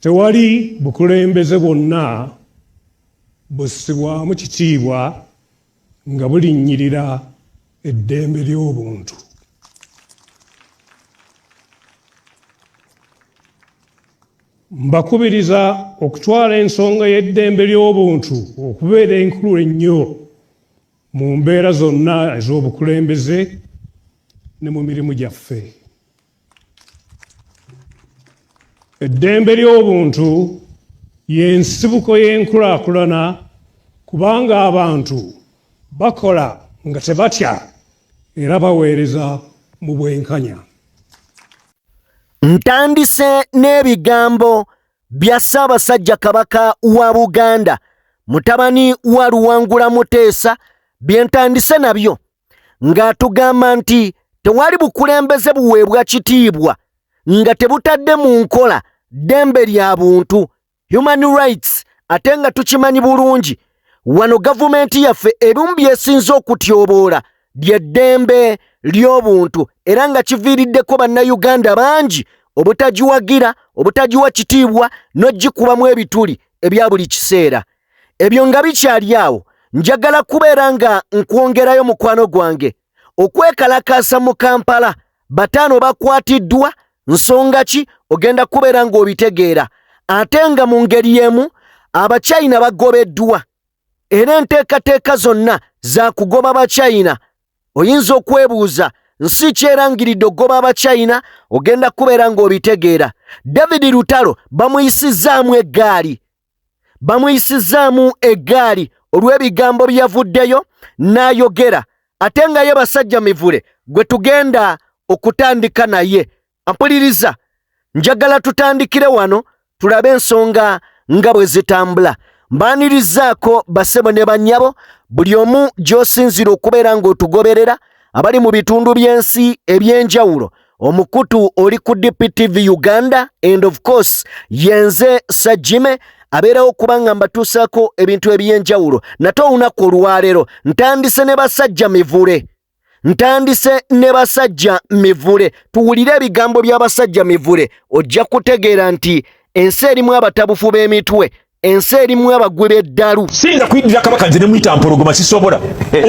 tewali bukulembeze bwonna bussibwamu kitiibwa nga bulinnyirira eddembe ly'obuntu. Mbakubiriza okutwala ensonga y'eddembe ly'obuntu okubeera enkulu ennyo mu mbeera zonna ez'obukulembeze ne mu mirimu gyaffe. Eddembe ly'obuntu y'ensibuko y'enkulaakulana kubanga abantu bakola nga tebatya era baweereza mu bwenkanya. Ntandise n'ebigambo bya Ssaabasajja Kabaka wa Buganda mutabani wa Luwangula Muteesa bye ntandise nabyo ng'atugamba nti tewali bukulembeze buweebwa kitiibwa nga tebutadde mu nkola ddembe lya buntu, human rights, ate nga tukimanyi bulungi wano gavumenti yaffe ebimu byesinza okutyoboola ly'eddembe ly'obuntu era nga kiviiriddeko bannayuganda bangi obutagiwagira, obutagiwa kitiibwa n'ogikubamu ebituli ebya buli kiseera. Ebyo nga bikyali awo, njagala kubeera nga nkwongerayo mukwano gwange. Okwekalakasa mu Kampala, bataano bakwatiddwa, nsonga ki ogenda kubeera ng'obitegeera. Ate nga mu ngeri emu Abachina bagobeddwa. Era enteekateeka zonna za kugoba Abachina. Oyinza okwebuuza nsi kyerangiridde ogoba Abachina, ogenda kubeera ng'obitegeera. David Lutalo bamuyisizaamu eggaali. Bamuyisizaamu eggaali olw'ebigambo byavuddeyo n'ayogera. Ate nga ye Basajja Mivule gwe tugenda okutandika naye. Ampuliriza, njagala tutandikire wano tulabe ensonga nga bwe zitambula. Mbaanirizaako bassebo ne bannyabo, buli omu gy'osinzira okubeera ng'otugoberera, abali mu bitundu by'ensi eby'enjawulo. Omukutu oli ku DPTV Uganda, and of course yenze Sajjime abeerawo kubanga mbatuusaako ebintu eby'enjawulo. Nate olunaku olwaleero ntandise ne Basajja Mivule. Ntandise ne Basajja Mivule. Tuwulire ebigambo bya Basajja Mivule, ojja kutegeera nti ensi erimu abatabufu b'emitwe, ensi erimu abagwe b'eddalu. Singa kuyidira Kabaka nze ne muyita mpologoma sisobola.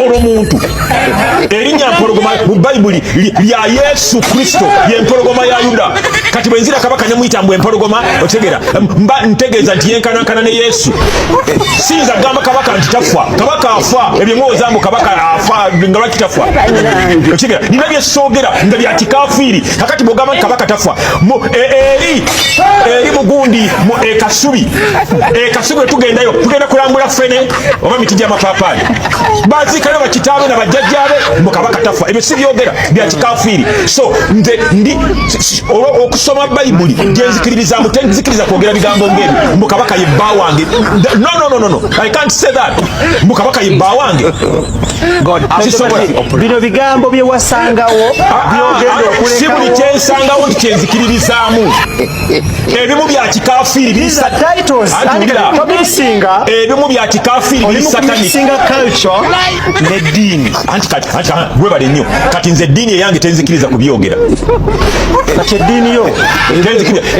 Olwo muntu erinnya mpologoma mu Bayibuli lya Yesu Kristo ye mpologoma ya Yuda. Kati bwe nzira Kabaka ne muyita mbwe mpologoma, otegeera mba ntegeeza nti yenkanankana ne Yesu. Sinza gamba Kabaka nti tafa. Kabaka afa, ebyo mwoza mu Kabaka afa nga lwaki tafa. Otegeera nina bye soogera nga bya kikafiiri. Kakati bw'ogamba Kabaka tafa. Eri mugundi mu Kasubi. Kasubi tugendayo, tugenda kulambula fene oba miti gy'amapaapaali. Baziikayo bakitaabe na bajjajjaabe mu Kabaka tafa. Ebyo si byogera bya kikafiiri. So nze ndi okusoma Bayibuli gyenzikiririzaamu, tenzikiriza kwogera bigambo ng'ebyo. Mu Kabaka ye bba wange. No. I can't say that. Mu Kabaka ye bba wange. Bino bigambo bye wasangawo byogenda okulekawo. Si buli kyensangawo nti kyenzikiririzaamu. Ebimu bya kikafiiri biri ebimu bya kikafiiri biri satanic. Culture n'eddiini. Anti webale nnyo. Kati nze eddiini eyange tenzikiriza kubyogera. Kati eddiini yo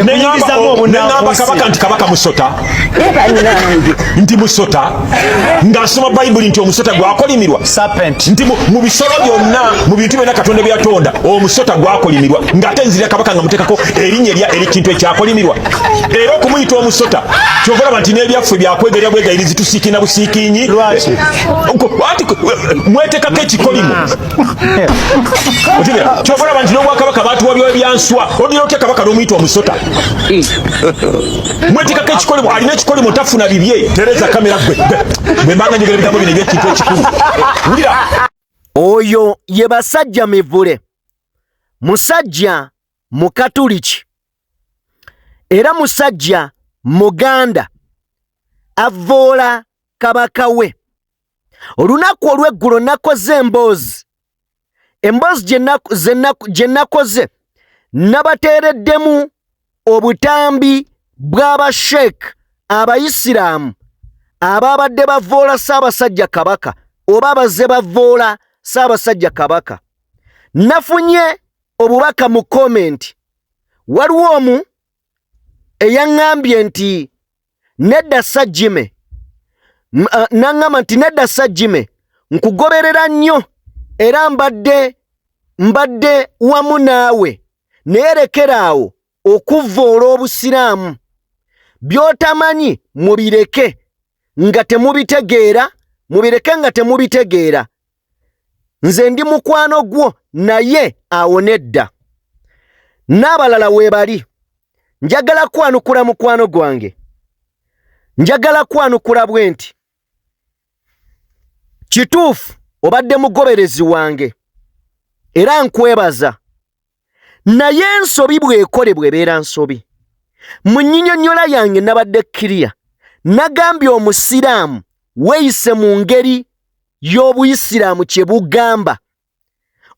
neŋŋamba Kabaka nti Kabaka musota. Nti musota. Nga nsoma Bayibuli nti omusota gwakolimirwa. Serpent. Nti mu bisolo byonna, mu bintu byonna Katonda byatonda, omusota gwakolimirwa. Ng'ate nzirira Kabaka nga muteekako erinnya ery'ekintu ekyakolimirwa. Era okumuyita omusota kyovalaba nti n'ebyaffe byakwegerera bwegayirizi tusiikina busiikinyi. Lwaki? Mweteekako ekikolimo. Kyovalaba nti n'Obwakabaka baatuwa by'ebyanswa, odira otya Kabaka n'omuyita omusota. Mweteekako ekikolimo, alina ekikolimo tafuna bibye. Tereza kamera gwe mbanga njogera ebigambo bino eby'ekintu ekikulu. Oyo ye Basajja Mivule, musajja Mukatuliki era musajja Muganda avoola Kabaka we. Olunaku olw'eggulo nakoze emboozi gye nakoze nabateereddemu obutambi bw'Abasheek Abayisiraamu abaabadde bavoola Ssaabasajja Kabaka oba bazze bavoola Ssaabasajja Kabaka. Nafunye obubaka mu komenti. Waliwo omu eyaŋŋambye nti nedda Sajjime naŋŋamba nti nedda Sajjime nkugoberera nnyo era mbadde wamu naawe naye lekeraawo okuvvoola obusiraamu by'otamanyi mubireke nga temubitegeera nze ndi mukwano gwo naye awo nedda. N'abalala weebali njagala kwanukula mukwano gwange, njagala kwanukula bwe nti kituufu obadde mugoberezi wange era nkwebaza, naye ensobi bw'ekole bw'ebeera nsobi. Mu nnyinnyonnyola yange nabadde kkiriya, nagambye omusiraamu weeyise mu ngeri y'obuyisiraamu kye bugamba.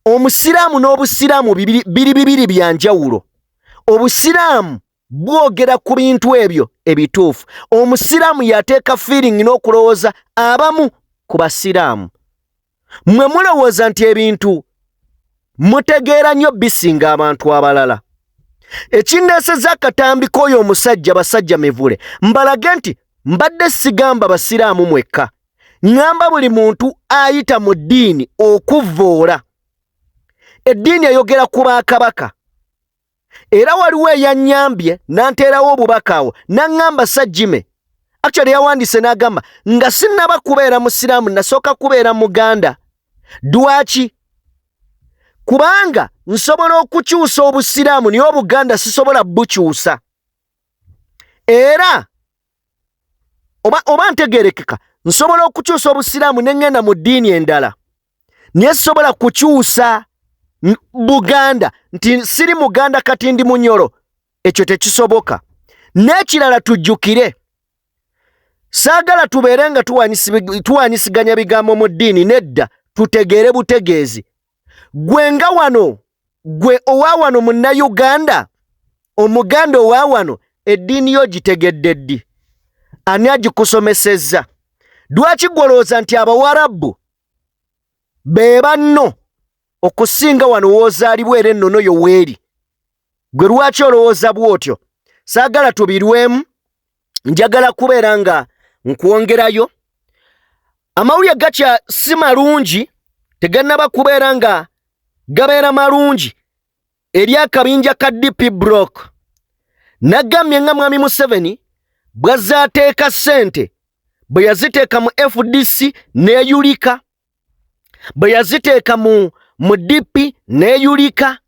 Omusiraamu n'obusiraamu biri bibiri bya njawulo. Obusiraamu bwogera ku bintu ebyo ebituufu. Omusiraamu yateeka feeling n'okulowooza abamu ku basiraamu. Mmwe mulowooza nti ebintu mutegeera nnyo bisinga abantu abalala. Ekindeeseza akatambi k'oyo omusajja Basajja Mivule mbalage nti mbadde sigamba basiraamu mwekka, ŋŋamba buli muntu ayita mu ddiini okuvvoola. Eddiini eyogera ku Bakabaka. Era waliwo eyannyambye n'anteerawo obubaka awo n'aŋŋamba Sajjime. Actually yawandiise n'agamba nga sinnaba kubeera musiraamu nasooka kubeera Muganda. Lwaki? Kubanga nsobola okukyusa obusiraamu naye Obuganda sisobola bukyusa. Era oba ntegeerekeka, nsobola okukyusa obusiraamu ne ŋŋenda mu ddiini endala naye sisobola kukyusa Buganda nti siri Muganda kati ndi Munyoro. Ekyo tekisoboka. N'ekirala tujjukire, saagala tubeere nga tuwaanyisiganya bigambo mu ddiini, nedda, tutegeere butegeezi. Gwe nga wano, gwe owa wano Munnayuganda, Omuganda owa wano, eddiini yo gitegedde ddi? Ani agikusomesezza? Lwaki gwolooza nti Abawarabu be banno okusinga wano woozaalibwa era ennono yo weeri? Gwe lwaki olowooza bw'otyo? Saagala tubirwemu, njagala kubeera nga nkwongerayo. Amawulire gakya si malungi, tegannaba kubeera nga gabeera malungi eri akabinja ka DP Block. Nagambye nga Mwami Museveni bw'azaateeka ssente, bwe yaziteeka mu FDC n'eyulika, bwe yaziteeka mu DP n'eyulika,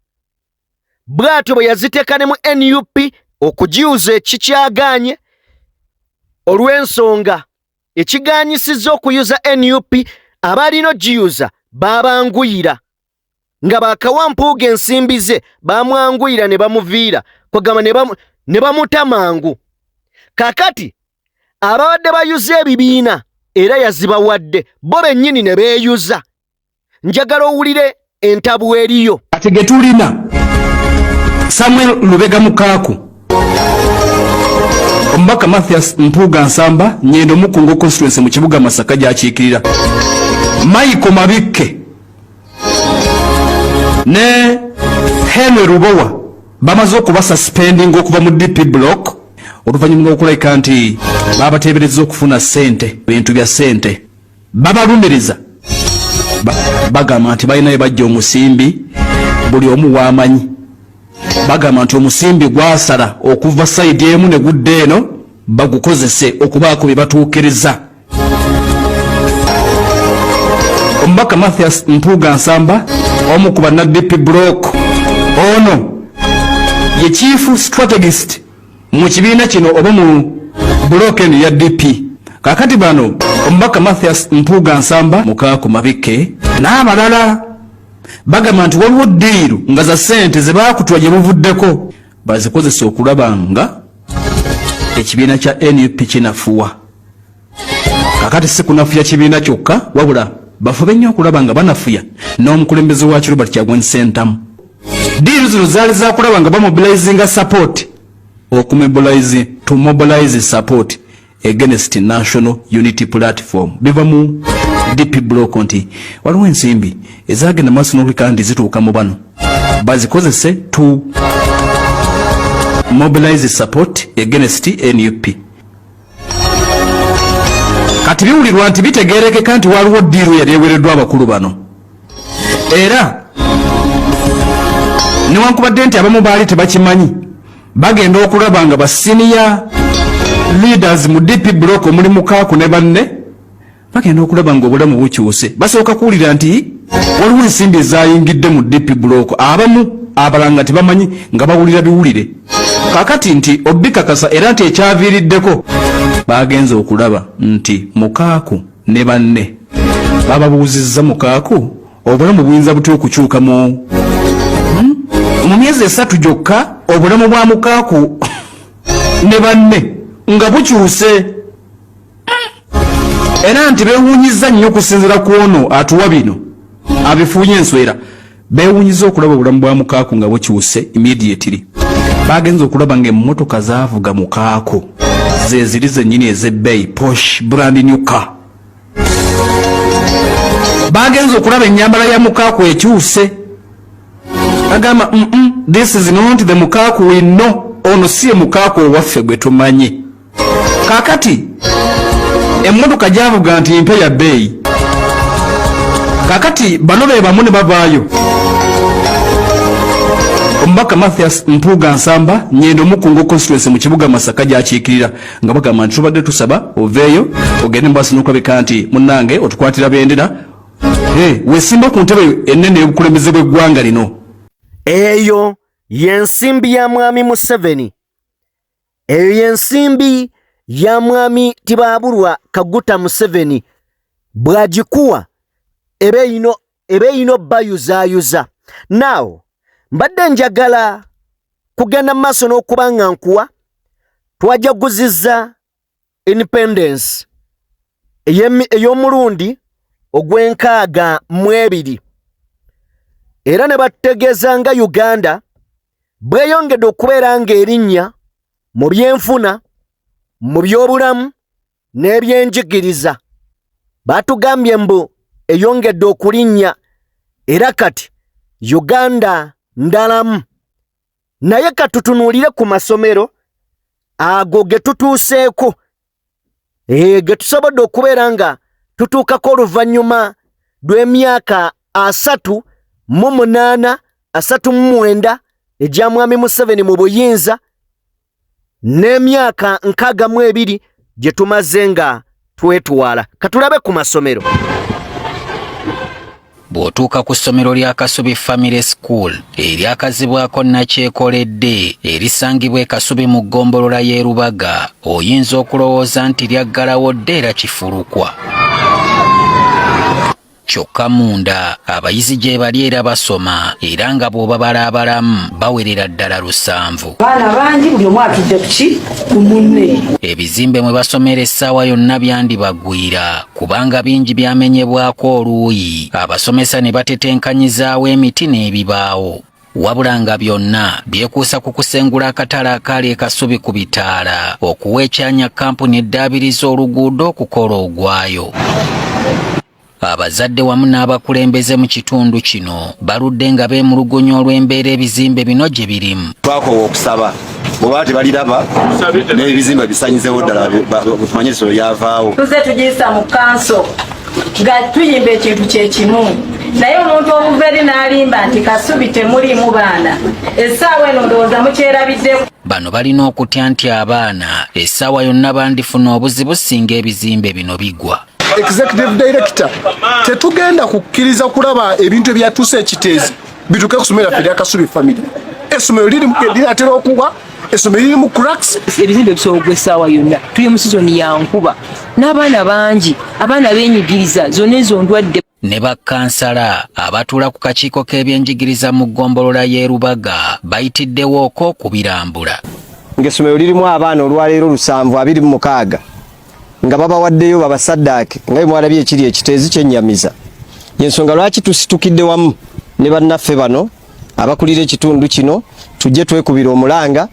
bw'atyo bwe yaziteeka ne mu NUP okugiyuza ekikyagaanye, olw'ensonga ekiganyisizza okuyuza NUP abalina ogiyuza baabanguyira, nga bakawampuuga ensimbi ze bamwanguyira ne bamuviira kwegamba ne bamuta mangu. Kakati ababadde bayuza ebibiina era yazibawadde bo bennyini ne beeyuza. Njagala owulire entabu eriyo. Ate getulina Samuel Lubega Mukaaku, Omubaka Mathias Mpuuga Nsamba, Nyendo Mukungo constituency mu kibuga Masaka gy'akiikirira, Michael Mabikke ne Henry Rubowa bamaze okuba suspending okuva mu DP Block oluvannyuma lw'okulabika nti babateebereza okufuna ssente, bintu bya ssente. Babalumiriza bagamba nti balinayo bajja omusimbi buli omu waamanyi. Bagamba nti omusimbi gwasala okuva sayidi emu ne gudda eno bagukozese okubaako bye batuukiriza. Omubaka Mathias Mpuuga Nsamba, omu ku banna DP Block, ono ye chief strategist mu kibiina kino oba mu block eno ya DP. Kakati bano Omubaka Mathias Mpuuga Nsamba, Mukaaku Mabikke n'abalala bagamba nti waliwo ddiiru nga za ssente ze baakutwa gye buvuddeko bazikozesa okulaba nga ekibiina kya NUP kinafuwa. Kakati si kunafuya kibiina kyokka, wabula bafube nnyo okulaba nga banafuya n'omukulembeze waakyo Robert Kyagulanyi Ssentamu. Ddiiru zino zaali zakulaba nga bamobilizinga support to mobilize support against National Unity Platform. Biva mu DP Block nti waliwo ensimbi ezagenda maaso n'olwika ndi zituuka mu bano bazikozese mobilize support against NUP. Kati biwulirwa nti bitegeerekeka nti waliwo ddiiru yali eweereddwa abakulu bano. Era newankubadde nti abamu baali tebakimanyi, bagenda okulaba nga basiniya leaders mu DP block omuli Mukaaku ne banne bagenda okulaba nga obulamu bukyuse. Basooka kuwulira nti waliwo ensimbi ezayingidde mu DP block, abamu abalanga tebamanyi nga bawulira biwulire. Kakati nti Okwekalakasa era nti ekyaviiriddeko bagenze okulaba nti Mukaaku ne banne bababuuzizza Mukaaku obulamu buyinza butya okukyuka mu myezi 3 gyokka, obulamu bwa Mukaaku ne banne nga bukyuse. Era nti beewuunyiza nnyo okusinziira ku ono atuwa bino abifuunye enswera, beewuunyiza okulaba obulamu bwa Mukaaku nga bukyuse immediately. Bagenze okulaba ng'emmotoka zaavuga Mukaaku ze ziri zennyini ez'ebbeeyi, posh brand new car. Bagenze okulaba ennyambala ya Mukaaku ekyuse. Agamba this is not the Mukaaku we know, ono si Mukaaku owaffe gwe tumanyi. Kakati emmotoka gyavuga nti mpe ya bbeeyi. Kakati bano be bamu ne bavaayo. Omubaka Mathias Mpuuga Nsamba Nyendo Mukungu constituency mu kibuga Masaka gyakiikirira nga bagamba nti tubadde tusaba oveeyo ogende mbasi n'okulabika nti munnange otukwatira bendera wesimba ku ntebe ennene y'obukulembeze bw'eggwanga lino. Eyo yensimbi ya mwami Museveni. Eyo yensimbi ya mwami Tibaaburwa Kaguta Museveni. Bwagikuwa ebe ino bayuzayuza. Now mbadde njagala kugenda maaso n'okubanga nkuwa twajaguzizza independence ey'omulundi ogw'enkaaga era ne bategeeza nga Uganda bweyongedde okubeera ng'erinnya mu byenfuna, mu byobulamu n'ebyenjigiriza. Batugambye mbu eyongedde okulinnya era kati Uganda ndalamu. Naye katutunuulire ku masomero ago ge tutuuseeko, ge tusobodde okubeera nga tutuukako oluvannyuma lw'emyaka 38 39 egya mwami Museveni mu buyinza n'emyaka 62 gye tumaze nga twetwala. Katulabe ku masomero. Bw'otuuka ku ssomero lya Kasubi Family School eryakazibwako Nakyekoledde erisangibwa e Kasubi mu ggombolola y'e Rubaga, oyinza okulowooza nti lyaggalawo dda era kifulukwa. Kyokka munda abayizi gye bali era basoma, era nga bw'oba balaabalamu bawerera ddala 7. Baana bangi buli omu atudde ku munne. Ebizimbe mwe basomera essaawa yonna byandibagwira kubanga bingi byamenyebwako oluuyi, abasomesa ne batetenkanyizaawo emiti n'ebibaawo. Wabula nga byonna byekuusa ku kusengula akatale akali e Kasubi ku bitaala okuwa ekyanya kampuni eddaabiriza oluguudo okukola ogwayo. Abazadde wamu n'abakulembeze mu kitundu kino baludde nga beemulugunya olw'embeera ebizimbe bino gye birimu. Twakowa okusaba bw'oba tebaliraba n'ebizimbe bisanyizeewo ddala butumanyiso lyavaawo. Tuze tugiyisa mu kanso nga tuyimba ekintu kye kimu, naye omuntu okuva eri n'alimba nti Kasubi temuliimu baana, essaawa eno ndowooza mukyerabiddeku. Bano balina okutya nti abaana essaawa yonna bandifuna obuzibu singa ebizimbe bino bigwa. Executive Director tetugenda kukkiriza kulaba ebintu ebyatuuse ekiteezi bituuke ku ssomero lyaffe erya Kasubi Family. Essomero liratera okuwa, essomero liri mu cracks. Ebizimbe bisobola essaawa yonna, tuli mu sizoni ya nkuba n'abaana bangi, abaana beenyigiriza, zonna ezo ndwadde. Ne bakkansala abatuula ku kakiiko k'ebyenjigiriza mu ggombolola y'e Rubaga bayitiddewooko okubirambula. Ng'essomero lirimu abaana olwaleero 726 nga babawaddeyo babasaddaake nga mwalabye ekiri ekiteezi kyennyamiza. Yensonga lwaki tusitukidde wamu ne bannaffe bano abakulira ekitundu kino tujje twekubira omulanga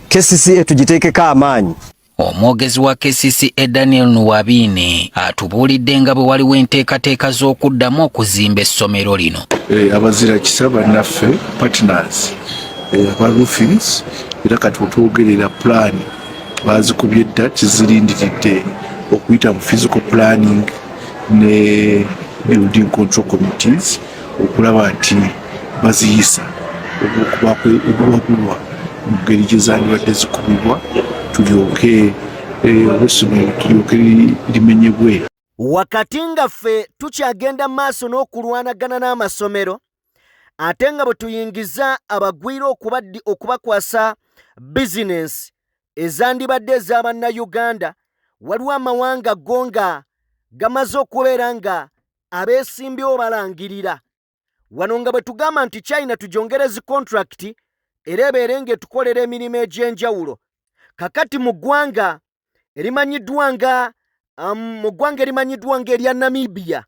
KCCA tugiteekeko amaanyi. Omwogezi wa KCCA Daniel Nuwabine atubuulidde nga bwe waliwo enteekateeka z'okuddamu okuzimba essomero lino. Abazira kisa bannaffe partners aba roofings era kati otwogerera plan bazikubye dda kizirindiridde okuyita mu physical planning ne building control committees okulaba nti baziyisa okubakulwa mu ngeri gye zandibadde zikubibwa tulyoke olw'essomero tulyoke limenyebwe. Wakati nga ffe tukyagenda maaso n'okulwanagana n'amasomero ate nga bwe tuyingiza abagwira okubakwasa bizinensi ezandibadde ez'abannayuganda, waliwo amawanga go nga gamaze okubeera nga abeesimbyewo balangirira. Wano nga bwe tugamba nti China tujongerezi kontrakiti era ebeere ng'etukolera emirimu egy'enjawulo. Kakati mu ggwanga erimanyiddwa nga erya Namibia,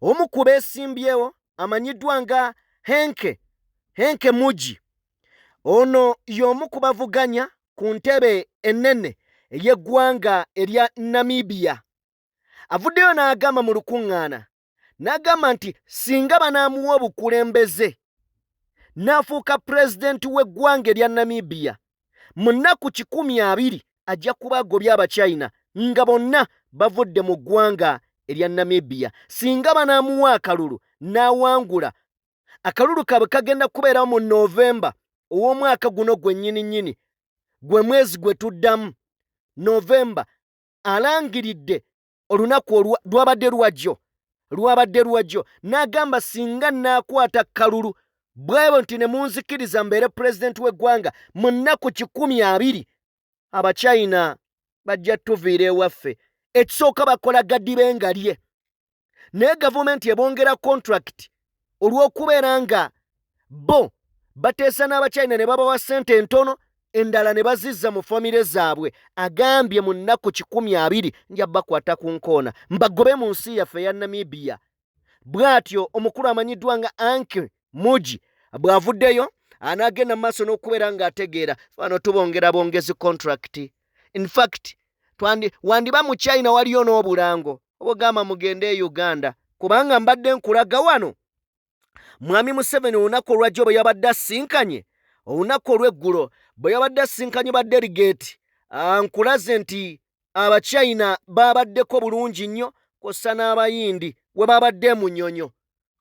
omu ku beesimbyewo amanyiddwa nga Henke Muji. Ono y'omu ku bavuganya ku ntebe ennene ey'eggwanga erya Namibia. Avuddeyo n'agamba mu lukuŋŋaana, n'agamba nti singa banaamuwa obukulembeze n'afuuka pulezidenti w'eggwanga erya Namibia, mu nnaku 120 ajja kuba agobya Abachina nga bonna bavudde mu ggwanga erya Namibia. Singa banaamuwa akalulu n'awangula, akalulu kabwe kagenda kubeerawo mu Novemba ow'omwaka guno gwennyini, gwe mwezi gwe tuddamu Novemba. Alangiridde olunaku lwabadde lwajjo n'agamba singa naakwata kalulu bwebo nti ne munzikiriza mbeere pulezidenti w'eggwanga mu nnaku 120, Abachina bajja tuviira ewaffe. Ekisooka bakola gaddibe nga lye, naye gavumenti ebongera kontrakiti olw'okubeera nga bo bateesa n'Abachina ne babawa ssente entono, endala ne bazizza mu famire zaabwe. Agambye mu nnaku 120 nja bakwata ku nkoona mbagobe mu nsi yaffe ya Namibia. Bw'atyo omukulu amanyiddwa nga Henke Muji bw'avuddeyo anaagenda mu maaso n'okubeera ng'ategeera fano tubongera bongezi kontrakiti. In fact wandiba mu China waliyo n'obulango obugamba mugende e Uganda, kubanga mbadde nkulaga wano Mwami Museveni olunaku olwajjo bwe yabadde asinkanye, olunaku olw'eggulo bwe yabadde asinkanye ba delegate, nkulaze nti Abachina babaddeko bulungi nnyo kw'ossa n'Abayindi we babadde mu nnyonyo.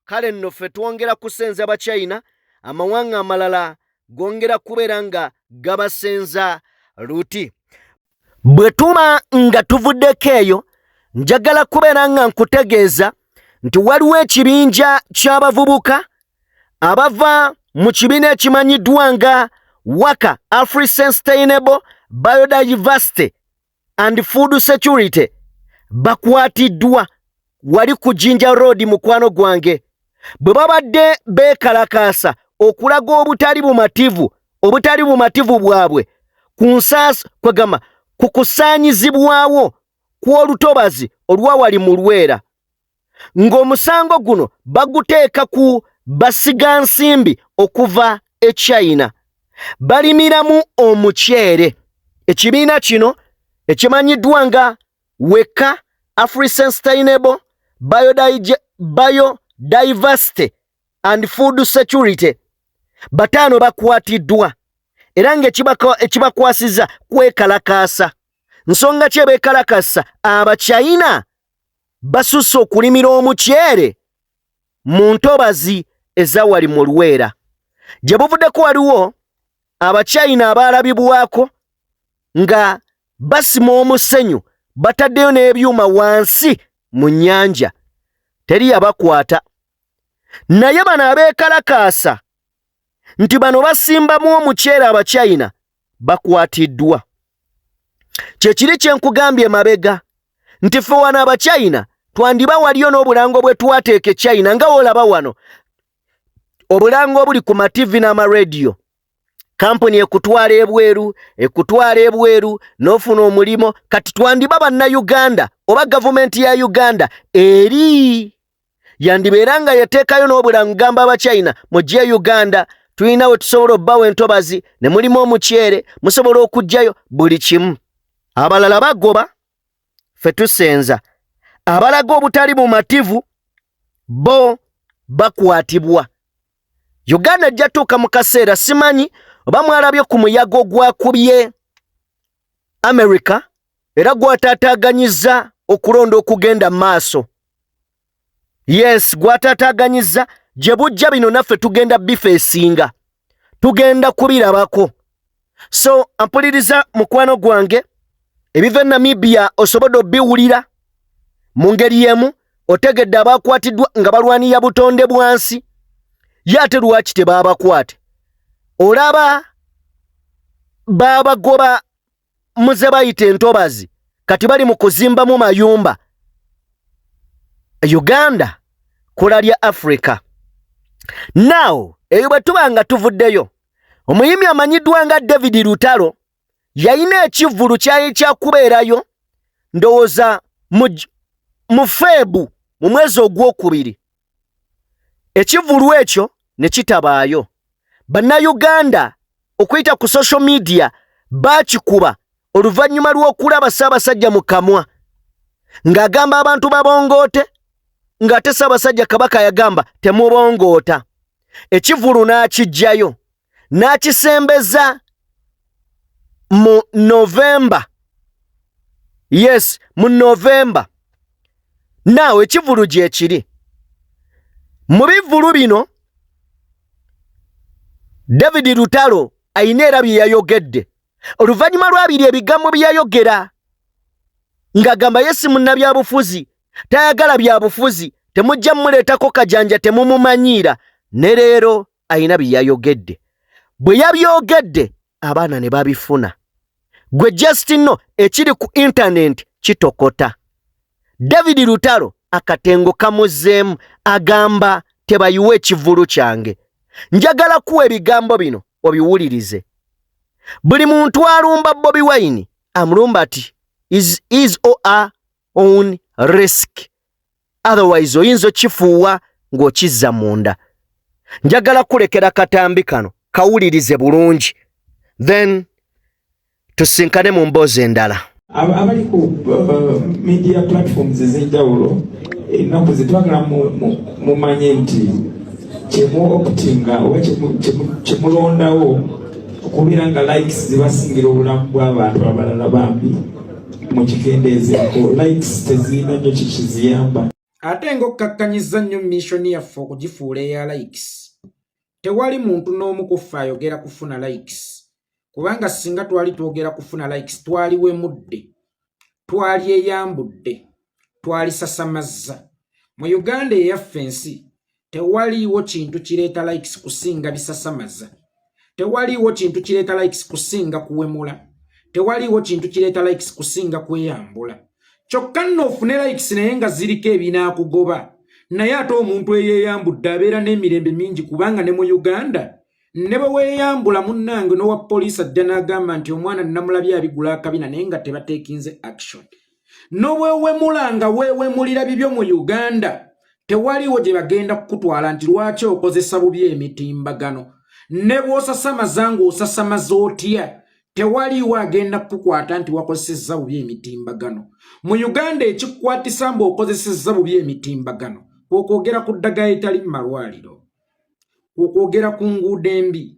Kale nno ffe twongera kusenza Abachina, amawanga amalala gongera kubeera nga gabasenza luti. Bwe tuba nga tuvuddeko eyo, njagala kubeera nga nkutegeeza nti waliwo ekibinja ky'abavubuka abava mu kibiina ekimanyiddwa nga Waka Afri-Sustainable Biodiversity and Food Security bakwatiddwa wali ku Jinja Road mukwano gwange, bwe babadde beekalakaasa okulaga obutali bumativu bwabwe ku kusaanyizibwawo kw'olutobazi olwawali mu Lwera, ng'omusango guno baguteeka ku basigansimbi okuva e China balimiramu omuceere. Ekibiina kino ekimanyiddwa nga Weka Afri-Sustainable Biodiversity and Food Security bataano bakwatiddwa era ng'ekibakwasiza kwekalakaasa. Nsonga ki beekalakasa? Abachina basusse okulimira omuceere mu ntobazi ezawali mu Lwera. Gye buvuddeko waliwo Abachina abaalabibwako nga basima omusenyu bataddeyo n'ebyuma wansi mu nnyanja. Teri yabakwata, naye bano abeekalakaasa nti bano basimbamu omuceere Abachina bakwatiddwa. Kyekiri kye nkugambye mabega nti ffe wano Abachina twandiba waliyo n'obulango bwe twateeka e China nga olaba wano obulango obuli ku mativi n'amarediyo. Kampuni ekutwala ebweru n'ofuna omulimo. Kati twandiba bannayuganda oba gavumenti ya Uganda eri yandibeera nga yateekayo n'obulango gamba Abachina mujje Uganda, tulina we tusobola obbawo entobazi ne mulimu omuceere, musobola okujjayo buli kimu. Abalala bagoba, ffe tusenza. Abalaga obutali bumativu bo bakwatibwa. Uganda ejja tuuka mu kaseera simanyi oba mwalabye ku muyago gwakubye America era gwataataganyiza okulonda okugenda maaso. Yes, gwataataganyiza gye bujja bino naffe tugenda bifeesinga, tugenda kubirabako. So ampuliriza mukwano gwange, ebiva Namibia osobodde obiwulira mu ngeri yemu, otegedde abakwatiddwa nga balwanira butonde bwansi, ye ate lwaki tebaabakwate? Olaba baabagoba muze bayita entobazi, kati bali mu kuzimbamu mayumba. Uganda kola lya Africa. Now, eyo bwe tuba nga tuvuddeyo, omuyimbi amanyiddwa nga David Lutalo yalina ekivvulu kyali kyakubeerayo ndowooza mu Febu mu mwezi ogwokubiri. Ekivvulu ekyo ne kitabaayo. Bannayuganda okuyita ku social media baakikuba oluvannyuma lw'okulaba Ssaabasajja mu kamwa ng'agamba abantu babongoote, ng'ate Ssaabasajja Kabaka yagamba temubongoota. Ekivvulu n'akijjayo n'akisembeza mu November. Yes, mu November. Naawe ekivvulu gye kiri. Mu bivvulu bino David Lutalo ayina era bye yayogedde oluvannyuma lwabiri ebigambo bye yayogera ng'agamba ye si munnabyabufuzi, tayagala byabufuzi, temujja mmuleetako kajanja temumumanyiira. Ne leero ayina bye yayogedde. Bwe yabyogedde abaana ne babifuna. Gwe Justino ekiri ku internet kitokota. David Lutalo akatengo kamuzzeemu agamba tebayiwe ekivvulu kyange. Njagala kuwa ebigambo bino obiwulirize. Buli muntu alumba Bobi Wine amulumba ati is our own risk. Otherwise oyinza okifuuwa ng'okizza munda. Njagala kulekera katambi kano kawulirize bulungi, then tusinkane mu mboozi endala. Abali ku media platforms ez'enjawulo ennaku zetwagala mumanye nti kyemu okutinga oba kyemulondawo okubeera nga likes zibasingira obulamu bw'abantu abalala bambi mu kikendeezeeko. Likes tezirina nnyo kikiziyamba. Ate ng'okkakkanyiza nnyo missoni yaffe okugifuula eya likes. Tewali muntu n'omu kuffe ayogera kufuna likes. Kubanga singa twali twogera kufuna likes twali wemudde, twali eyambudde, twali sasamazza. Mu Uganda eyaffe ensi tewaliiwo kintu kireeta likes kusinga bisasamaza. Tewaliiwo kintu kireeta likes kusinga kuwemula. Tewaliiwo kintu kireeta likes kusinga kweyambula. Kyokka nno ofune likes naye nga ziriko ebinaakugoba. Naye ate omuntu eyeeyambudde abeera n'emirembe mingi kubanga ne mu Uganda ne bwe weeyambula munnange n'owa poliisi ajja n'agamba nti omwana namulabye abigula akabina naye nga tebateekinze action. N'obwewemula nga weewemulira bibyo mu Uganda tewaliwo gye bagenda kukutwala nti lwaki okozesa bubi emitimbagano. Ne bw'osasamaza ng'osasamaza otya tewaliwo agenda kukukwata nti wakozesezza bubi emitimbagano. Mu Uganda ekikukwatisa ng'okozesezza bubi emitimbagano okwogera ku ddagala etali mu malwaliro, okwogera ku nguudo embi,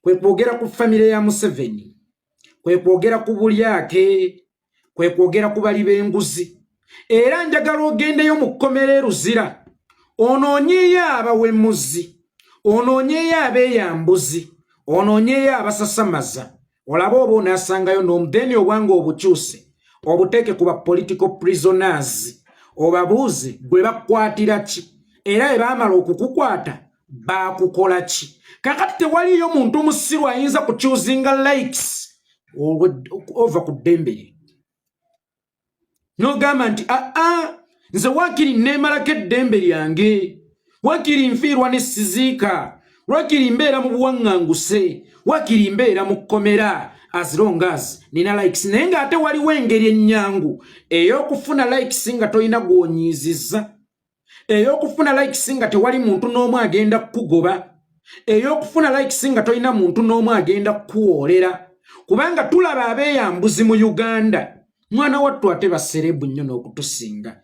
kwe kwogera ku famire ya Museveni, kwe kwogera ku bulyake, kwe kwogera ku bali b'enguzi. Era njagala ogendeyo mu kkomera eruzira onoonyeeyo abawemuzi, onoonyeeyo abeeyambuzi, onoonyeeyo abasasamaza. Olaba oba onaasangayo n'omudeni obwanga obukyuse obuteeke ku ba political prisoners obabuuze gwe bakukwatira ki era bwe baamala okukukwata baakukola ki. Kakati tewaliyo muntu musiru ayinza kukyuzinga likes ova ku ddembe lye n'ogamba nti nze waakiri neemalako eddembe lyange, waakiri nfiirwa ne siziika, waakiri mbeera mu buwaŋŋanguse, waakiri mbeera mu kkomera as long as nina likes. Naye ng'ate waliwo engeri ennyangu ey'okufuna likes nga tolina gw'onyiizizza, ey'okufuna likes nga tewali muntu n'omu agenda kukugoba, ey'okufuna likes nga tolina muntu n'omu agenda kukuwoolera. Kubanga tulaba abeeyambuzi mu Uganda mwana wattu ate baserebu nnyo n'okutusinga,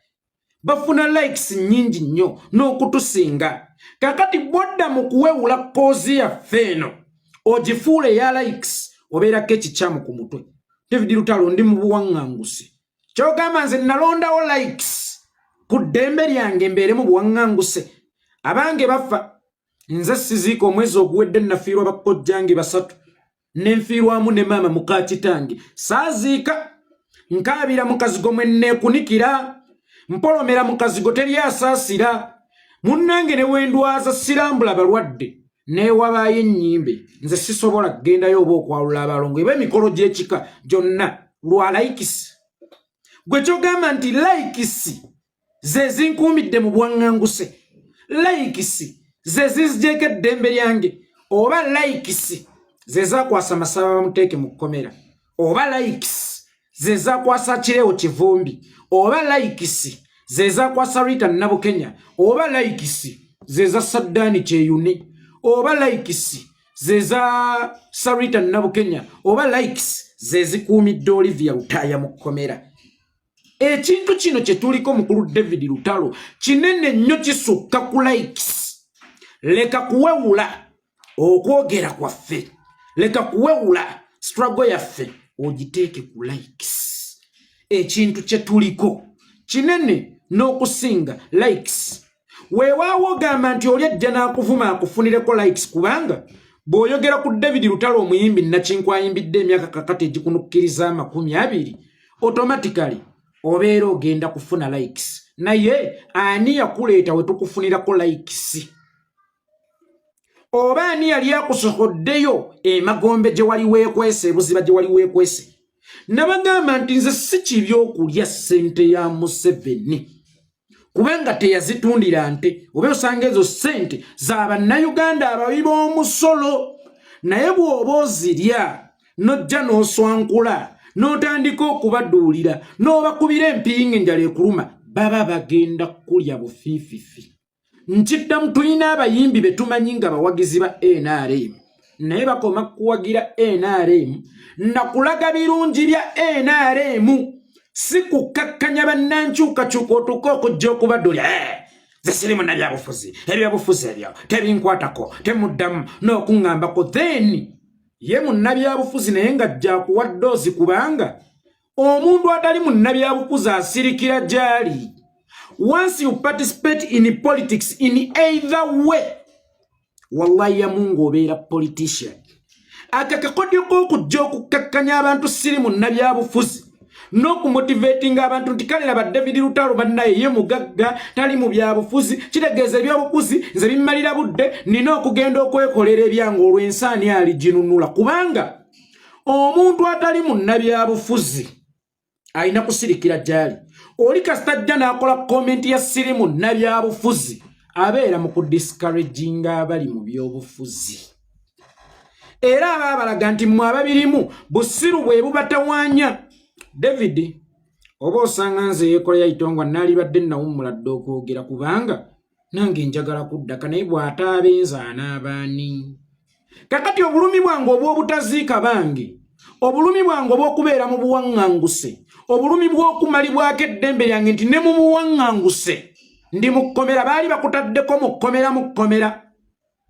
bafuna likes nnyingi nnyo n'okutusinga. Kakati bodda mu kuwewula koozi yaffe eno ogifuule ya likes obeerako ekikyamu ku mutwe. David Lutalo ndi mu buwaŋŋanguse. Kyogamba nze nalondawo likes ku ddembe lyange mbeere mu buwaŋŋanguse. Abange bafa nze siziika omwezi oguwedde nafiirwa bakojjange 3 nenfiirwamu ne maama muka kitange. Saaziika nkaabira mu kazigo mwe neekunikira mpolomera mu kazigo teri asaasira. Munnange ne wendwaza sirambula balwadde neewabaayo ennyimbe nze sisobola kugendayo oba okwalula abalongo b'emikolo gy'ekika gyonna lwa laikisi. Gwe kyogamba nti laikisi ze zinkuumidde mu buwaŋŋanguse, laikisi ze zinzigyeko eddembe lyange, oba laikisi ze zaakwasa Masaba bamuteeke mu kkomera, oba laikisi ze zaakwasa Kireewo Kivumbi, oba laikisi ze zaakwasa Rita Nabukenya, oba laikisi ze za Saddaani Kyeyune, oba laikisi ze za Sarita Nabukenya, oba laikisi ze zikuumidde Olivia Lutaaya mu kkomera. Ekintu kino kye tuliko mukulu David Lutalo kinene nnyo kisukka ku likes. Leka kuwewula okwogera kwaffe, leka kuwewula struggle yaffe ogiteeke ku likes. Ekintu kye tuliko kinene n'okusinga likes. Weewaawo ogamba nti oli ajja n'akuvuma akufunireko likes kubanga bw'oyogera ku David Lutalo omuyimbi Nakinkwa ayimbidde emyaka kakati egikunukkiriza 20 automatically obeera ogenda kufuna likes. Naye ani yakuleeta we tukufunirako likes? Oba ani yali akusohoddeyo emagombe gye wali weekwese, ebuziba gye wali weekwese? Nabagamba nti nze si kibi okulya ssente ya Museveni kubanga teyazitundira nte, oba osanga ezo ssente za bannayuganda ababi b'omusolo. Naye bw'oba ozirya n'ojja n'oswankula n'otandika okubaduulira n'obakubira empinga enjala ekuluma, baba bagenda kulya bufiififi. Nkiddamu tulina abayimbi be tumanyi nga bawagizi ba NRM naye bakoma kuwagira NRM nakulaga birungi bya NRM si kukakkanya bannankyukakyuka otuuka okujja okubaduulira ze siri munnabyabufuzi, ebyabufuzi ebyo tebinkwatako, temuddamu n'okuŋŋambako. Then ye munnabyabufuzi naye ng'ajja akuwa ddoozi kubanga omuntu atali munnabyabufuzi asirikira gy'ali. Once you participate in politics in either way, wallahi ya Mungu obeera politician. Akakakodyo k'okujja okukakkanya abantu siri munnabyabufuzi n'okumotivatinga abantu nti kale laba David Lutalo bannaye ye mugagga tali mu byabufuzi, kitegeeza ebyabufuzi nze bimmalira budde, nina okugenda okwekolera ebyange olw'ensaani aliginunula. Kubanga omuntu atali munnabyabufuzi alina kusirikira gy'ali. Oli kastajja n'akola komenti ya siri munnabyabufuzi abeera mu kudiscouraginga abali mu byobufuzi. Era ababalaga nti mmwe ababirimu busiru bwe bubatawaanya. David oba osanga nze yeekola yayitongwa naalibadde nawummula dde okwogera kubanga nange njagala kuddaka, naye bw'ataabenza anaabaani. Kakati obulumi bwange obw'obutaziika bange, obulumi bwange obw'okubeera mu buwaŋŋanguse, obulumi bw'okumalibwako eddembe lyange nti ne mu buwaŋŋanguse ndi mu kkomera, baali bakutaddeko mu kkomera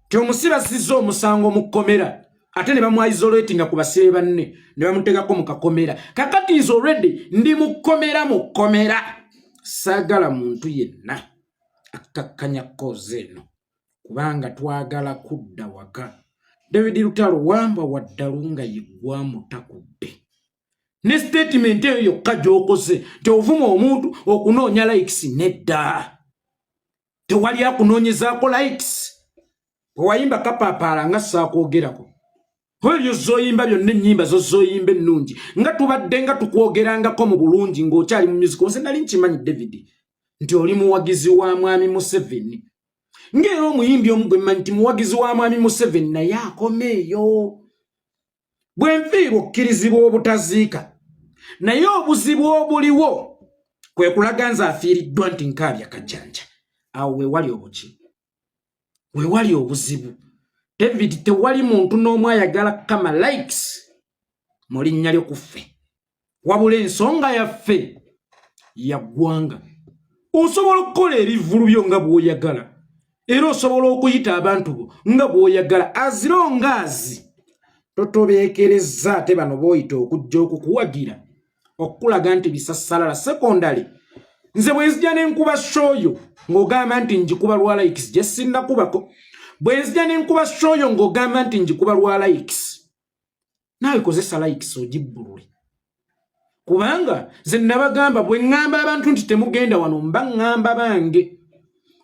ti omusibasizza omusango mu kkomera ate ne bamwaisolatinga ku basibe banne ne bamutegako mu kakomera. Kakati is already ndi mu kkomera. Saagala muntu yenna akakkanya koze eno kubanga twagala kudda waka. David Lutalo wamba waddalu nga yeggwamu takudde. Ne statement eyo yokka gy'okoze teovuma omuntu okunoonya likes nedda. Tewali akunoonyezaako likes. Wayimba kapapaala nga saakwogerako. Olyo zoyimba byonna ennyimba zo zoyimba ennungi nga tubadde nga tukwogerangako mu bulungi ng'okyali mu music. Nze nali nkimanyi David nti oli muwagizi wa mwami Museveni. Ng'era omuyimbi omu gwe mmanyi nti muwagizi wa mwami Museveni naye akomeeyo. Bwe nfiirwa okkirizibwa obutaziika naye obuzibu obuliwo kwe kulaga nze afiiriddwa nti nkaabya kajjanja. Awo weewali obuki, weewali obuzibu. David tewali muntu n'omu ayagala kama likes mu linnya ly'okuffe, wabula ensonga yaffe yaggwanga. Osobola okukola ebivulu byo nga bw'oyagala era osobola okuyita abantu bo nga bw'oyagala as long as totobeekereza ate bano boyita okujja okukuwagira okulaga nti bisasalala. Secondary nze bwe nzija n'enkuba shoyo ng'ogamba nti njikuba lwa likes gye sinnakubako. Bwe nzija n'enkuba shoyo ng'ogamba nti njikuba lwa likes, naawe kozesa likes ogibbulule. Kubanga nze nabagamba bwe ŋŋamba abantu nti temugenda wano mba ŋŋamba bange.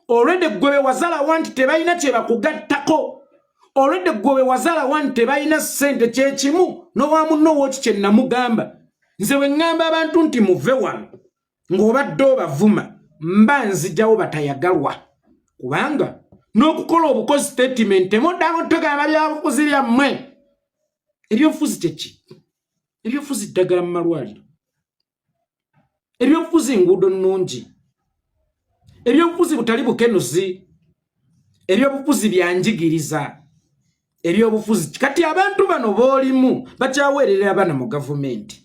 Olwedde gwe be wazalawa nti tebalina kye bakugattako. Olwedde gwe be wazalawa nti tebalina ssente kyekimu n'owa munno wooki kye namugamba. Nze bwe ŋŋamba abantu nti muve wano ng'obadde obavuma mba nzijjawo batayagalwa. Kubanga n'okukola obukozi statement temuddamu tugamba byabufuzi byammwe. Ebyobufuzi kyeki? Ebyobufuzi ddagala mu malwaliro. Ebyobufuzi enguudo nnungi. Ebyobufuzi butali bukenuzi. Ebyobufuzi byanjigiriza. Ebyobufuzi kati abantu bano boolimu bakyaweerera abaana mu gavumenti.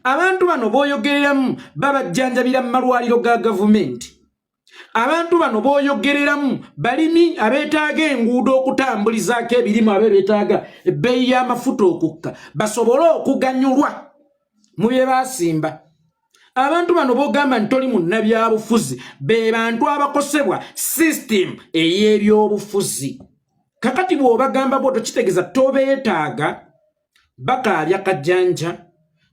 Abantu bano boyogereramu babajjanjabira mu malwaliro ga gavumenti. Abantu bano boyogereramu balimi abeetaaga enguudo okutambulizaako ebirimu abeetaaga ebbeeyi y'amafuta okukka basobole okuganyulwa mu bye baasimba. Abantu bano bogamba nti toli munnabyabufuzi be bantu abakosebwa system ey'ebyobufuzi. Kakati bw'obagamba bw'otyo kitegeeza tobeetaaga bakaabya kajjanja,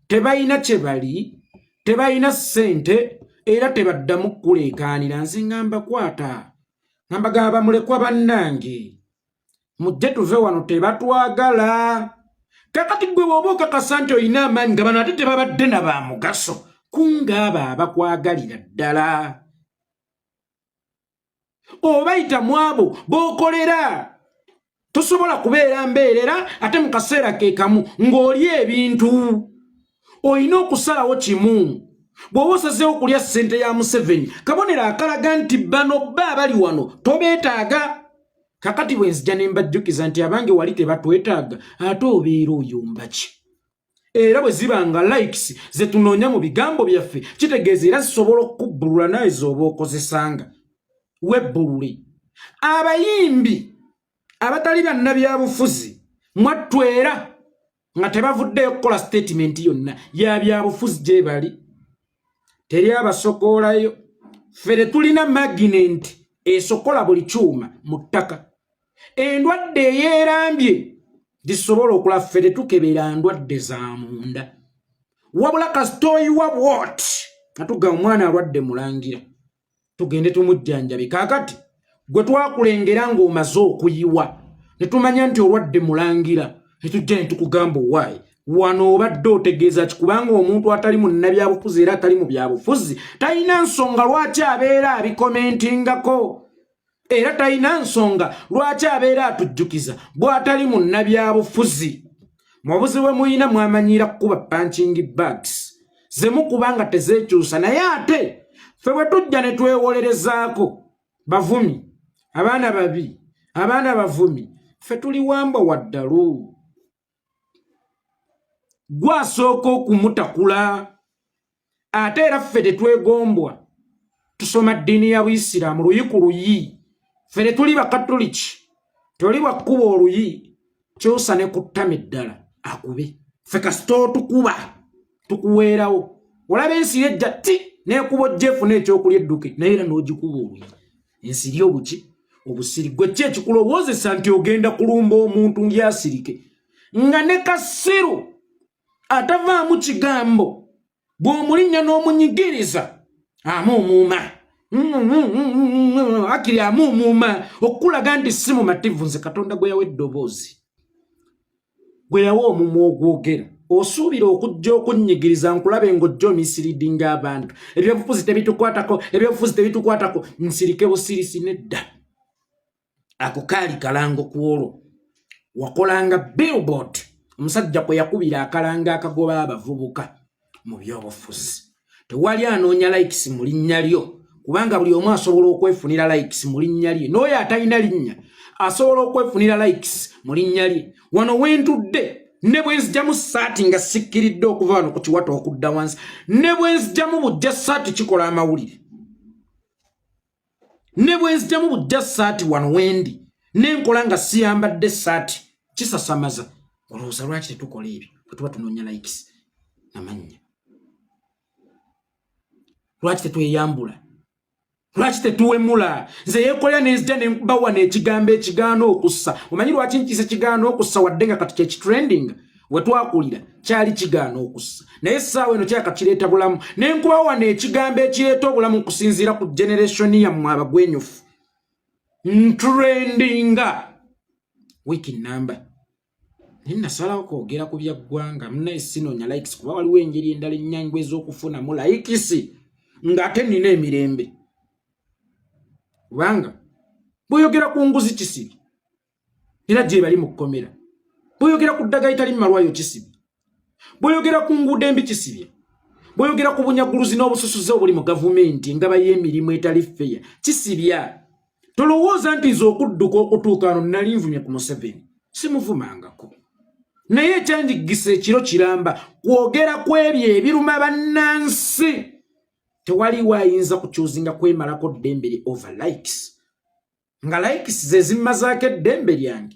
tebalina kye bali, tebalina ssente era tebaddamu kuleekaanira. Nze ngamba kwata ngamba mulekwa bannange mujje tuve wano tebatwagala. Kakati gwe bw'oba okakasa nti olina amaanyi nga bano ate tebabadde na ba mugaso kungaabo abakwagalira ddala. Obayita mu abo b'okolera. Tosobola kubeera mbeerera ate mu kaseera ke kamu ng'oli ebintu. Olina okusalawo kimu. Bw'oba osazeewo okulya ssente ya Museveni kabonero akalaga nti bano bba abali wano tobeetaaga. Kakati bwe nzija ne mbajjukiza nti abange wali tebatwetaaga ate obeera oyomba ki? Era bwe ziba nga likes ze tunoonya mu bigambo byaffe kitegeeza era zisobola okubbulula nawe z'oba okozesanga. Webbulule. Abayimbi abatali bannabyabufuzi mwattwera nga tebavuddeyo kukola statement yonna ya byabufuzi gye bali. Teri abasokoolayo. Fere tulina magnet esokola buli kyuma mu ttaka. Endwadde eyeerambye zisobola okula fere tukebera ndwadde za munda. Wabula kasitoyiwa what? Atuga omwana alwadde mulangira. Tugende tumujjanjabe. Kaakati gwe twakulengera ng'omaze okuyiwa ne tumanya nti olwadde mulangira ne tujja ne tukugamba owaayi wano obadde otegeeza kikubanga omuntu atali munnabyabufuzi era atali mu byabufuzi talina nsonga lwaki abeera abikomentingako era talina nsonga lwaki abeera atujjukiza bw'atali munnabyabufuzi. Mu buzi bwe muyina mwamanyira kukuba punching bags ze mukubanga tezeekyusa naye ate ffe bwe tujja ne twewolerezaako bavumi abaana babi abaana bavumi ffe tuli wamba waddalu. Gwasooka okumutakula ate era ffe tetwegombwa tusoma ddiini ya Buyisiraamu luyi ku luyi. Ffe tetuli bakatoliki toli wakkuba oluyi kyosa ne kuttama eddala akube. Ffe kasita otukuba tukuweerawo. Olaba ensi yejja ti neekuba ojjeefu n'ekyokulya edduke naye era n'ogikuba oluyi. Ensiri obuki obusiri gwe ki ekikulowoozesa nti ogenda kulumba omuntu ngyasirike nga ne kasiru atavaamu kigambo bw'omulinnya n'omunyigiriza amuumuuma akiri amuumuuma okulaga nti si mumativu. Nze Katonda gwe yawa eddoboozi gwe yawa omumwa ogwogera osuubira okujja okunyigiriza nkulabe ng'ojja omisiridinga abantu. Ebyobufuzi tebitukwatako ebyobufuzi tebitukwatako nsirike busirisi nedda. Ako kaali kalango kwolwo wakolanga billboard omusajja kwe yakubira akalanga akagoba abavubuka mu byobufuzi. Tewali anoonya likes mu linnya lyo kubanga buli omu asobola okwefunira likes mu linnya lye n'oyo atalina linnya asobola okwefunira likes mu linnya lye. Wano wentudde ne bwe nzijjamu saati nga sikkiridde okuva wano ku kiwato okudda wansi ne bwe nzijjamu bujja saati kikola amawulire ne bwe nzijjamu bujja saati wano wendi nenkola nga siyambadde saati kisasamaza olowooza lwaki tetukola ebyo bwe tuba tunoonya likes namanya lwaki tetweyambula lwaki tetuwemula nze yeekolera nezija nembawa n'ekigambo ekigaana okussa omanyi lwaki nkiisa kigaana okussa wadde nga kati kyekitrending we twakulira kyali kigaana okussa naye essaawa eno kyakakireeta bulamu nenkubawa n'ekigambo ekireeta obulamu okusinziira ku generation yammwe abagwenyufu ntrendinga wiki namba naye nasalawo kwogera ku byaggwanga munaye sinoonya likes kuba waliwo engeri endala ennyangwe ez'okufunamu likes ng'ate nina emirembe kubanga bw'oyogera ku nguzi kisibi era gye bali mu kkomera bw'oyogera ku ddagala itali mu malwayo kisibi bw'oyogera ku nguudo embi kisibye bw'oyogera ku bunyaguluzi n'obususuze obuli mu gavumenti nga bay'emirimu etali feya kisibya tolowooza nti nze okudduka okutuuka wano nali nvumye ku Museveni simuvumangako naye ekyandigisa ekiro kiramba kwogera ku ebyo ebiruma bannansi tewaliwo ayinza kukyuzinga kwemalako ddembe lye over likes nga likes ze zimmazaako eddembe lyange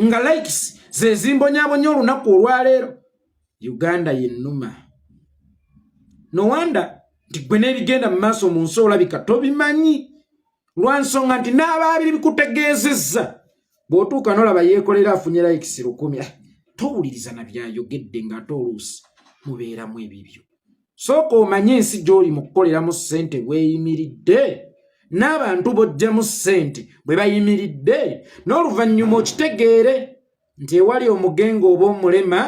nga likes ze zimbonyabonya olunaku olwaleero Uganda yennuma no wonder nti gwe n'ebigenda mu maaso mu nsi olabika tobimanyi lwansonga nti n'abaabiri bikutegeezezza bw'otuuka n'olaba yeekolera afunye likes 100 towuliriza na byayogedde ng'ate oluusi mubeeramu ebibyo sooka omanye ensi gy'oli mu kukoleramu ssente bweyimiridde n'abantu bojjamu ssente bwe bayimiridde n'oluvannyuma okitegeere nti ewali omugenge oba omulema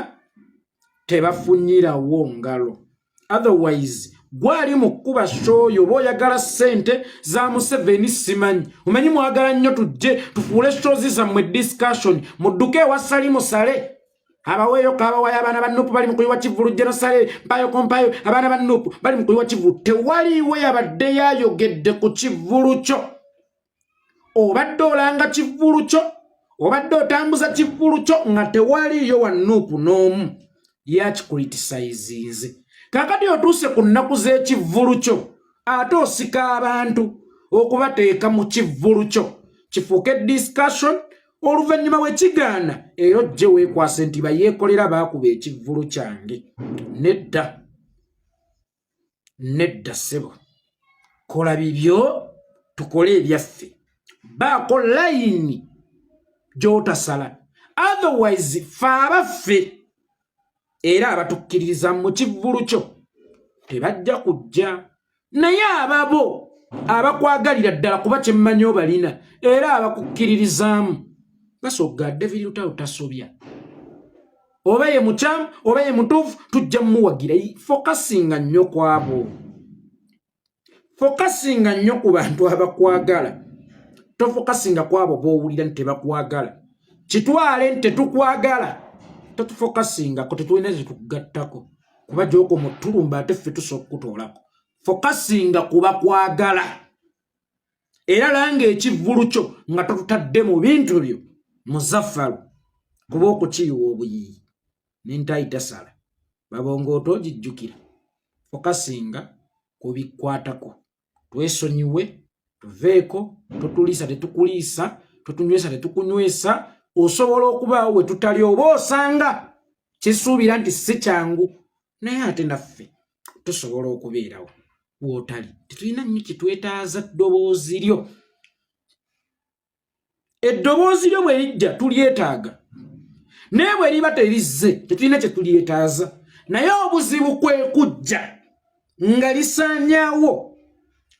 tebafunyirawo ngalo otherwise gwali mu kkuba shooyo oba oyagala ssente za Museveni simanyi omanyi mwagala nnyo tujje tufuule shozi zammwe discussion mudduke ewa Sali Musale abaweeyo kaabawayo abaana ba Nuupu bali mu kuyiwa Kivulu Jenosale mpayo kompayo abaana ba Nuupu bali mu kuyiwa Kivulu tewaliiwo yabadde yaayogedde ku Kivulu kyo obadde olanga Kivulu kyo obadde otambuza Kivulu kyo nga tewaliiyo wa Nuupu n'omu yakikuritisizinze kakati otuuse ku nnaku z'Ekivulu kyo ate osika abantu okubateeka mu Kivulu kyo kifuuke discussion oluvannyuma wekigaana era ojje weekwase nti bayeekolera baakuba Ekivulu kyange nedda ssebo kola bibyo tukole ebyaffe baako layini gy'otasala otherwise fe abaffe era abatukkiririza mu Kivulu kyo tebajja kujja naye ababo abakwagalira ddala kuba kyemmanyi obalina era abakukkiririzaamu basogga David Lutalo tasobya oba ye mukyamu oba ye mutuufu tujja mmuwagira fokasinga nnyo kwabo fokasinga nnyo ku bantu abakwagala tofokasinga kwabo b'owulira nti tebakwagala kitwale nti tetukwagala totufokasinga ko tetulina zetukugattako kuba gyoko mu ttulumba ate ffe tusobola okukutoolako fokasinga kuba kwagala era langa Ekivulu kyo nga totutadde mu bintu byo muzaffalo kuba okukiyiwa obuyiyi n'entayita babongoota ogijjukira fokasinga kubikwatako twesonyiwe tuveeko totuliisa tetukuliisa totunywesa tetukunywesa osobola okubaawo we tutali oba osanga kisuubira nti si kyangu naye ate naffe tusobola okubeerawo w'otali tetulina nnyo kitwetaaza ddoboozi lyo eddoboozi lyo bwe lijja tulyetaaga naye bwe liba terizze tetulina kye tulyetaaza naye obuzibu kwe kujja nga lisaanyaawo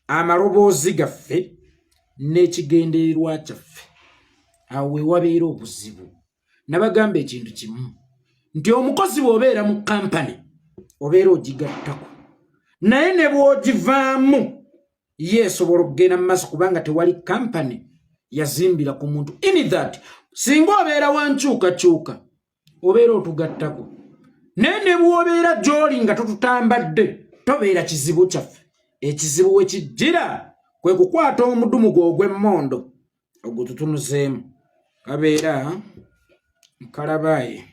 amaloboozi gaffe n'ekigendererwa kyaffe awo we wabeera obuzibu nabagamba ekintu kimu nti omukozi bw'obeera mu kampani obeera ogigattako naye ne bw'ogivaamu yeesobola okugenda mu maaso kubanga tewali kampani yazimbira ku muntu in that singa obeera wankyukakyuka obeera otugattako naye ne bw'obeera gy'oli nga tututambadde tobeera kizibu kyaffe ekizibu we kijjira kwe kukwata omudumu gw'ogw'emmondo ogwo tutunuzeemu kabeera nkalabaaye